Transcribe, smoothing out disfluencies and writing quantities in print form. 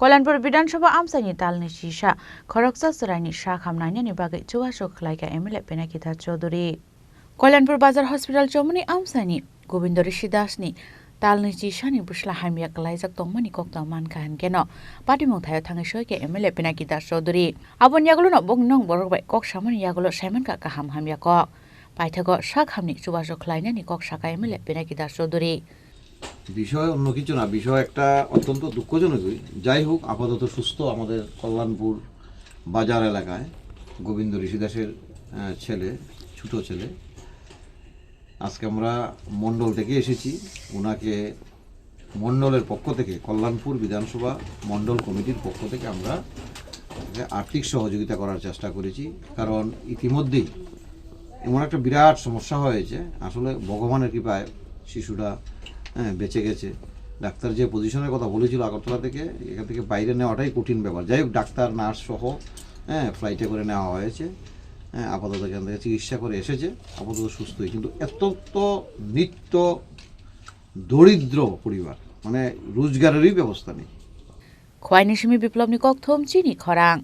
कल्याणपुर विधानसभा आमसाइनि तालनि सिसा खरकसा सरायनि सा खामनायनि बागै जुवासो खलायगा एमएलए पेनाकिता चौधुरी कल्याणपुर बाजार हस्पिटाल चौमनि आमसाइनि गोविंद ऋषि दासनि तालनि सिसानि बुस्ला हामिया कलायजाक दंमनि कक्ता मानका हनकेनो पाटिमं थायो थाङै सयके एमएलए पेनाकिता चौधुरी आबन यागुलो बंनं बरगबाय कक सामनि यागुलो साइमन का काहाम हामिया कक पाइथागो सा खामनि जुवासो खलायनानि कक साका एमएलए पेनाकिता चौधुरी বিষয় অন্য কিছু না, বিষয় একটা অত্যন্ত দুঃখজনকই। যাই হোক, আপাতত সুস্থ আমাদের কল্যাণপুর বাজার এলাকায় গোবিন্দ ঋষি দাসের ছেলে, ছোট ছেলে। আজকে আমরা মণ্ডল থেকে এসেছি, ওনাকে মণ্ডলের পক্ষ থেকে কল্যাণপুর বিধানসভা মণ্ডল কমিটির পক্ষ থেকে আমরা আর্থিক সহযোগিতা করার চেষ্টা করেছি। কারণ ইতিমধ্যেই এমন একটা বিরাট সমস্যা হয়েছে, আসলে ভগবানের কৃপায় শিশুটা বেঁচে গেছে। ডাক্তার যে পজিশনের কথা বলেছিল আগরতলা থেকে, এখান থেকে বাইরে নেওয়াটাই কঠিন ব্যাপার। যাই হোক, ডাক্তার নার্স সহ ফ্লাইটে করে নেওয়া হয়েছে। আপাতত এখান থেকে চিকিৎসা করে এসেছে, আপাতত সুস্থই। কিন্তু এত নিত্য দরিদ্র পরিবার, মানে রোজগারেরই ব্যবস্থা নেই। খোয়াইনিসিমি বিপ্লবনি কক থমচিনি খরাং।